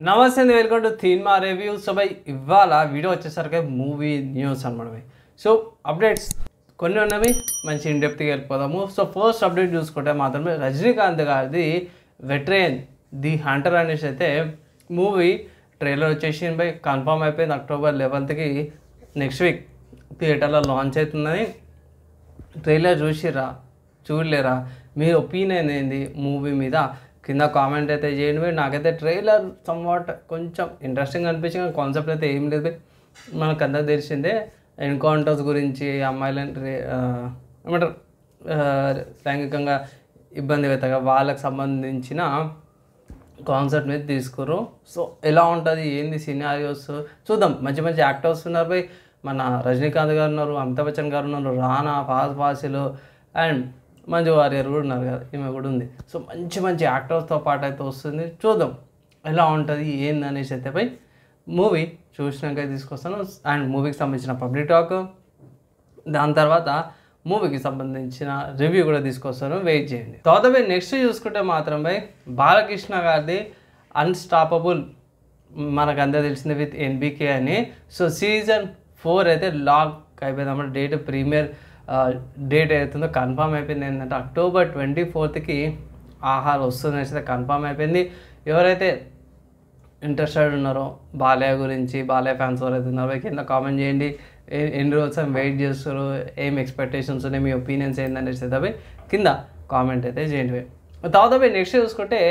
నమస్తే అండి, welcome to థీన్మా రివ్యూ. సో బై ఇవాళ వీడియో వచ్చేసరికి మూవీ న్యూస్ అనమాట బై. సో అప్డేట్స్ కొన్ని ఉన్నవి, మంచి ఇన్డెప్త్గా వెళ్ళిపోదాము. సో ఫస్ట్ అప్డేట్ చూసుకుంటే మాత్రమే రజనీకాంత్ గారిది వెటరేన్ ది హంటర్ అనేసి అయితే మూవీ ట్రైలర్ వచ్చేసి బై కన్ఫర్మ్ అయిపోయింది. October 11th నెక్స్ట్ వీక్ థియేటర్లో లాంచ్ అవుతుందని. ట్రైలర్ చూడలేరా? మీ ఒపీనియన్ ఏంది మూవీ మీద కింద కామెంట్ అయితే చేయండి. నాకైతే ట్రైలర్ సమ్వాట్ కొంచెం ఇంట్రెస్టింగ్ అనిపించింది. కాన్సెప్ట్ అయితే ఏం లేదు. మనకు అందరికి తెలిసిందే ఎన్కౌంటర్స్ గురించి, అమ్మాయిలను ఏమంటారు లైంగికంగా ఇబ్బంది అవుతాయి వాళ్ళకి సంబంధించిన కాన్సెప్ట్ మీద తీసుకురు. సో ఎలా ఉంటుంది ఏంది సినారియోస్ చూద్దాం. మంచి మంచి యాక్టర్స్ ఉన్నారు బై. మన రజనీకాంత్ గారు ఉన్నారు, అమితాబ్ బచ్చన్ గారు ఉన్నారు, రానా, ఫాసిల్ అండ్ మంజు వారియర్ కూడా ఉన్నారు కదా, ఈమె కూడా ఉంది. సో మంచి మంచి యాక్టర్స్తో పాటు అయితే వస్తుంది. చూద్దాం ఎలా ఉంటుంది ఏంది అనేసి అయితే పై మూవీ చూసినాక తీసుకొస్తాను. అండ్ మూవీకి సంబంధించిన పబ్లిక్ టాక్, దాని తర్వాత మూవీకి సంబంధించిన రివ్యూ కూడా తీసుకొస్తాను, వెయిట్ చేయండి. తర్వాత నెక్స్ట్ చూసుకుంటే మాత్రం బై బాలకృష్ణ గారిది అన్స్టాపబుల్ మనకు అందరూ తెలిసింది విత్ ఎన్బికే అని. సో Season 4 అయితే లాక్ అయిపోయింది అన్నమాట. డేట్ ప్రీమియర్ డేట్ అవుతుందో కన్ఫర్మ్ అయిపోయింది. ఏంటంటే October 24th ఆహార్ వస్తుంది అయితే కన్ఫర్మ్ అయిపోయింది. ఎవరైతే ఇంట్రెస్టెడ్ ఉన్నారో బాలయ్య గురించి, బాలయ్య ఫ్యాన్స్ ఎవరైతే ఉన్నారో కింద కామెంట్ చేయండి. ఎన్ని రోజులు వెయిట్ చేస్తారు, ఏం ఎక్స్పెక్టేషన్స్ ఉన్నాయి, మీ ఒపీనియన్స్ ఏందనేసి అయితే కింద కామెంట్ అయితే చేయండి. తర్వాత నెక్స్ట్ చూసుకుంటే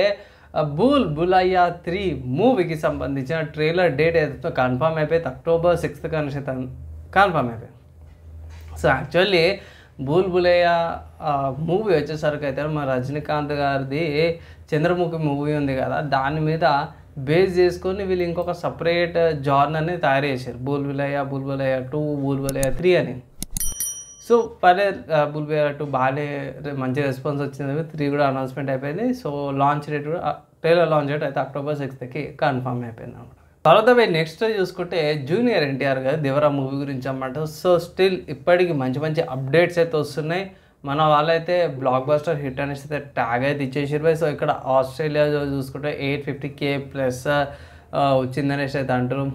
భూల్-భులయ్యా 3 మూవీకి సంబంధించిన ట్రైలర్ డేట్ అయితే కన్ఫర్మ్ అయిపోయింది. October 6th అనేసి కన్ఫర్మ్ అయిపోయింది. సో యాక్చువల్లీ భూల్-భులయ్యా మూవీ వచ్చేసరికి అయితే మన రజనీకాంత్ గారిది చంద్రముఖి మూవీ ఉంది కదా, దాని మీద బేస్ చేసుకొని వీళ్ళు ఇంకొక సపరేట్ జానర్ని తయారు చేశారు. భూల్-భులయ్యా 2, భూల్-భులయ్యా 3 అని. సో భూల్-భులయ్యా 2 బాగానే మంచి రెస్పాన్స్ వచ్చింది. 3 కూడా అనౌన్స్మెంట్ అయిపోయింది. సో లాంచ్ డేట్ కూడా ట్రైలర్ లాంచ్ డేట్ అయితే October 6th కన్ఫర్మ్ అయిపోయింది అనమాట. తర్వాత నెక్స్ట్ చూసుకుంటే జూనియర్ ఎన్టీఆర్ గారు దేవరా మూవీ గురించి అన్నమాట. సో స్టిల్ ఇప్పటికి మంచి మంచి అప్డేట్స్ అయితే వస్తున్నాయి. మన వాళ్ళైతే బ్లాక్ బస్టర్ హిట్ అనేసి అయితే ట్యాగ్ అయితే ఇచ్చేసారు. సో ఇక్కడ ఆస్ట్రేలియా చూసుకుంటే 850K+ వచ్చిందనేసి అయితే అంటారు.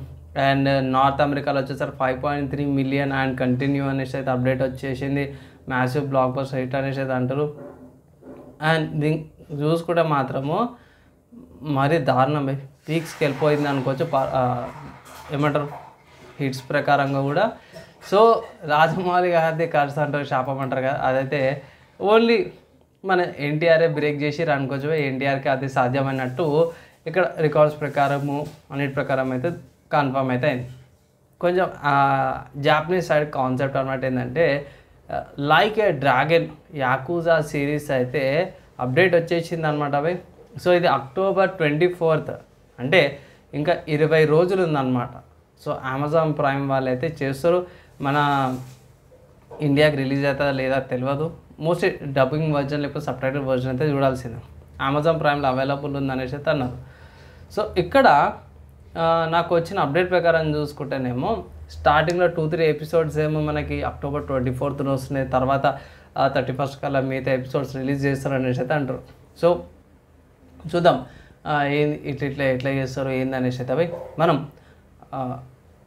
అండ్ నార్త్ అమెరికాలో వచ్చేసరికి 5.3 million అండ్ కంటిన్యూ అనేసి అయితే అప్డేట్ వచ్చేసింది. మ్యాసివ్ బ్లాక్ బస్టర్ హిట్ అనేసి అయితే అంటారు. అండ్ చూసుకుంటే మాత్రము మరీ దారుణం పీక్స్కి వెళ్ళిపోయింది అనుకోవచ్చు ఏమంటారు హిట్స్ ప్రకారంగా కూడా. సో రాజమౌళి గారిది కర్స్ అంటారు, శాపం అంటారు కదా, అదైతే ఓన్లీ మన ఎన్టీఆర్ఏ బ్రేక్ చేసి అనుకోవచ్చు. ఎన్టీఆర్కి అది సాధ్యమైనట్టు ఇక్కడ రికార్డ్స్ ప్రకారము అన్నిటి ప్రకారం అయితే కన్ఫర్మ్ అయితే అయింది. కొంచెం జాపనీస్ సైడ్ కాన్సెప్ట్ అనమాట. ఏంటంటే లైక్ ఏ డ్రాగన్ యాకుజా సిరీస్ అయితే అప్డేట్ వచ్చేసింది అనమాట అవి. సో ఇది October 24th అంటే ఇంకా 20 రోజులు ఉందన్నమాట. సో అమెజాన్ ప్రైమ్ వాళ్ళు అయితే చేస్తారు. మన ఇండియాకి రిలీజ్ అవుతుందా లేదా తెలియదు. మోస్ట్లీ డబ్బింగ్ వర్జన్ లేకపోతే సబ్టైటిల్ వర్జన్ అయితే చూడాల్సిందే. అమెజాన్ ప్రైమ్లో అవైలబుల్ ఉందనేసి అయితే అన్నారు. సో ఇక్కడ నాకు వచ్చిన అప్డేట్ ప్రకారం చూసుకుంటేనేమో స్టార్టింగ్లో 2-3 ఎపిసోడ్స్ ఏమో మనకి October 24th వస్తున్నాయి. తర్వాత 31st కల్లా మిగతా ఎపిసోడ్స్ రిలీజ్ చేస్తారనేసి అయితే అంటారు. సో చూద్దాం ఏంది ఎట్లా చేస్తారో ఏందనేసి అయితే అవి మనం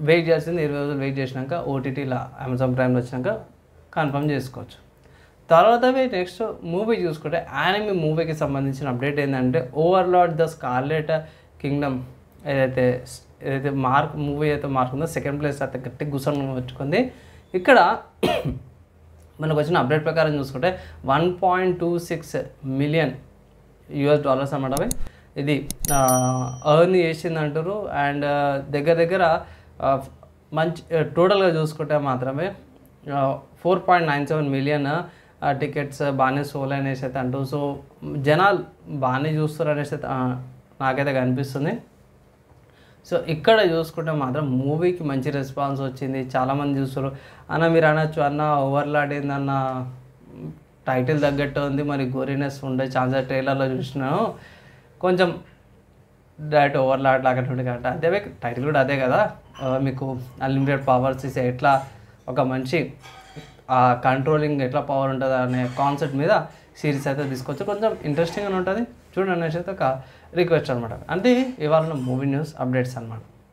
వెయిట్ చేసింది. 20 రోజులు వెయిట్ చేసినాక ఓటీటీలో అమెజాన్ ప్రైమ్లో వచ్చినాక కన్ఫర్మ్ చేసుకోవచ్చు. తర్వాత నెక్స్ట్ మూవీ చూసుకుంటే యానిమీ మూవీకి సంబంధించిన అప్డేట్ ఏంటంటే ఓవర్లార్డ్ ద స్కార్లెట్ కింగ్డమ్ ఏదైతే మూవీ అయితే ఉందో 2nd place అయితే గట్టి గుసను పెట్టుకుంది. ఇక్కడ మనకు వచ్చిన అప్డేట్ ప్రకారం చూసుకుంటే $1.26 million అన్నమాట అవి ఇది ఎర్న్ చేసింది అంటారు. అండ్ దగ్గర మంచి టోటల్గా చూసుకుంటే మాత్రమే 4.97 million టికెట్స్ బాగానే సోల్ అనేసి అయితే అంటారు. సో జనాలు బాగానే చూస్తారు అనేసి అయితే నాకైతే కనిపిస్తుంది. సో ఇక్కడ చూసుకుంటే మాత్రం మూవీకి మంచి రెస్పాన్స్ వచ్చింది. చాలామంది చూస్తారు. అన్న మీరు అనొచ్చు, అన్న ఓవర్లాడ్ ఏందన్న టైటిల్ తగ్గట్టు ఉంది, మరి గోరీనెస్ ఉండే ఛాన్స్ ట్రైలర్లో చూసినాను, కొంచెం డైరెక్ట్ ఓవర్లాడ్ లాగా కదా. అదే టైటిల్ కూడా అదే కదా, మీకు అన్లిమిటెడ్ పవర్స్ ఇస్తే ఎట్లా ఒక మంచి కంట్రోలింగ్ ఎట్లా పవర్ ఉంటుంది అనే కాన్సెప్ట్ మీద సిరీస్ అయితే తీసుకోవచ్చు. కొంచెం ఇంట్రెస్టింగ్గా ఉంటుంది చూడండి అనేసి అయితే ఒక రిక్వెస్ట్ అనమాట. అంటే ఇవాళ మూవీ న్యూస్ అప్డేట్స్ అనమాట.